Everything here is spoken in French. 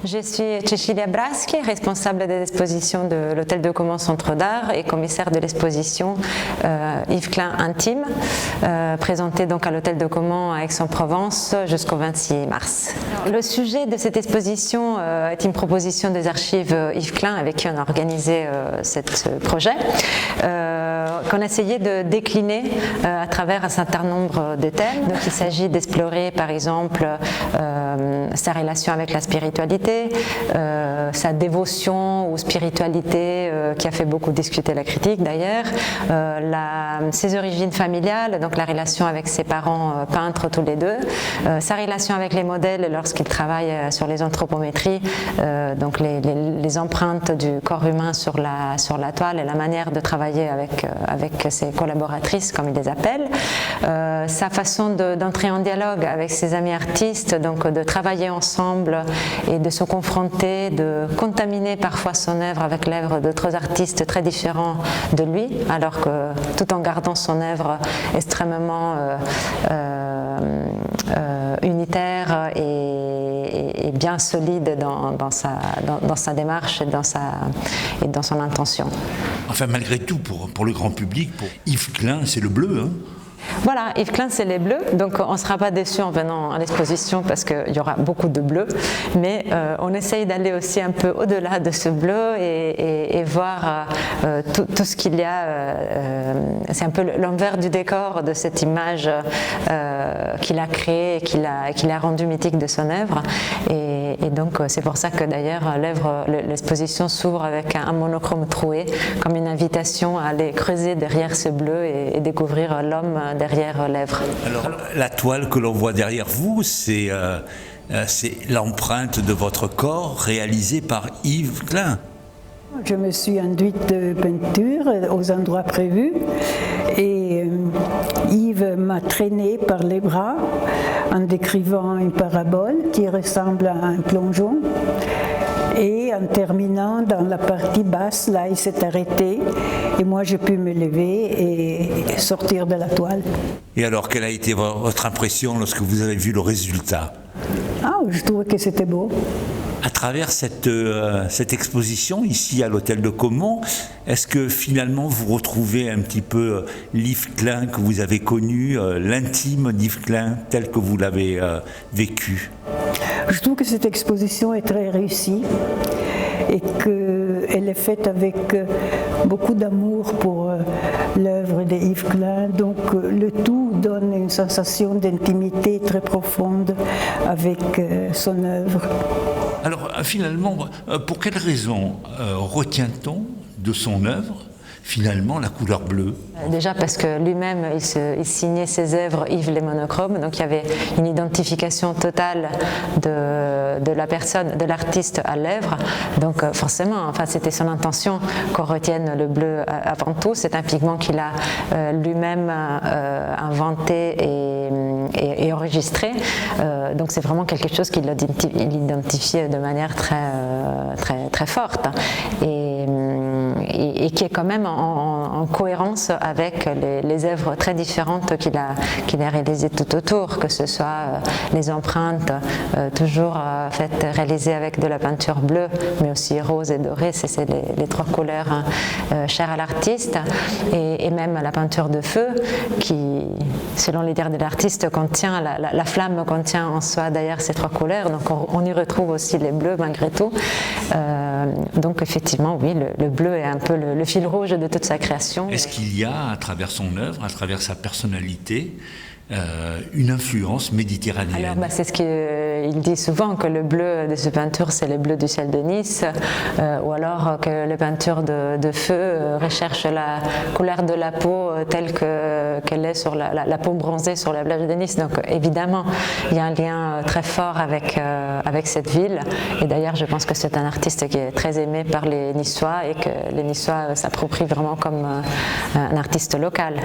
Je suis Cecilia Braschi, responsable des expositions de l'Hôtel de Caumont Centre d'Art et commissaire de l'exposition Yves Klein Intime, présentée donc à l'Hôtel de Caumont à Aix-en-Provence jusqu'au 26 mars. Le sujet de cette exposition est une proposition des archives Yves Klein avec qui on a organisé ce projet, qu'on a essayé de décliner à travers un certain nombre de thèmes. Donc il s'agit d'explorer par exemple sa relation avec la spiritualité, sa dévotion ou spiritualité qui a fait beaucoup discuter la critique d'ailleurs, ses origines familiales, donc la relation avec ses parents peintres tous les deux, sa relation avec les modèles lorsqu'il travaille sur les anthropométries, donc les empreintes du corps humain sur la toile et la manière de travailler avec ses collaboratrices comme il les appelle, sa façon d'entrer en dialogue avec ses amis artistes, donc de travailler ensemble et de se confronter, de contaminer parfois son œuvre avec l'œuvre d'autres artistes très différents de lui, alors que tout en gardant son œuvre extrêmement unitaire et bien solide dans sa démarche et dans son intention. Enfin, malgré tout, pour le grand public, pour Yves Klein, c'est le bleu, hein. Voilà, Yves Klein c'est les bleus, donc on ne sera pas déçus en venant à l'exposition parce qu'il y aura beaucoup de bleus, mais on essaye d'aller aussi un peu au-delà de ce bleu et voir tout ce qu'il y a, c'est un peu l'envers du décor de cette image qu'il a créée et qu'il a rendue mythique de son œuvre, et donc c'est pour ça que d'ailleurs l'exposition s'ouvre avec un monochrome troué, comme une invitation à aller creuser derrière ce bleu et découvrir l'homme derrière l'œuvre. Alors, la toile que l'on voit derrière vous, c'est l'empreinte de votre corps réalisée par Yves Klein. Je me suis enduite de peinture aux endroits prévus et Yves m'a traînée par les bras en décrivant une parabole qui ressemble à un plongeon. Et en terminant dans la partie basse, là, il s'est arrêté et moi j'ai pu me lever et sortir de la toile. Et alors, quelle a été votre impression lorsque vous avez vu le résultat? Je trouvais que c'était beau. À travers cette exposition ici à l'Hôtel de Caumont, est-ce que finalement vous retrouvez un petit peu l'Yves Klein que vous avez connu, l'intime d'Yves Klein tel que vous l'avez vécu? Je trouve que cette exposition est très réussie et qu'elle est faite avec beaucoup d'amour pour l'œuvre de Yves Klein. Donc le tout donne une sensation d'intimité très profonde avec son œuvre. Alors finalement, pour quelle raison retient-on de son œuvre finalement la couleur bleue? Déjà parce que lui-même il signait ses œuvres Yves les monochromes, donc il y avait une identification totale de la personne, de l'artiste à l'œuvre, donc forcément, enfin c'était son intention qu'on retienne le bleu avant tout. C'est un pigment qu'il a lui-même inventé et enregistré, donc c'est vraiment quelque chose qu'il identifie de manière très forte et qui est quand même en cohérence avec les œuvres très différentes qu'il a réalisées tout autour, que ce soit les empreintes toujours réalisées avec de la peinture bleue, mais aussi rose et dorée, c'est les trois couleurs chères à l'artiste, et même la peinture de feu qui, selon l'idée de l'artiste, contient la flamme contient en soi d'ailleurs ces trois couleurs, donc on y retrouve aussi les bleus malgré tout. Donc effectivement, oui, le bleu est un peu le fil rouge de toute sa création. Est-ce qu'il y a, à travers son œuvre, à travers sa personnalité, une influence méditerranéenne? Alors c'est ce qu'il dit souvent, que le bleu de cette peinture c'est le bleu du ciel de Nice, ou alors que les peintures de feu recherchent la couleur de la peau telle qu'elle est sur la peau bronzée sur la plage de Nice. Donc évidemment il y a un lien très fort avec cette ville, et d'ailleurs je pense que c'est un artiste qui est très aimé par les Niçois et que les Niçois s'approprient vraiment comme un artiste local.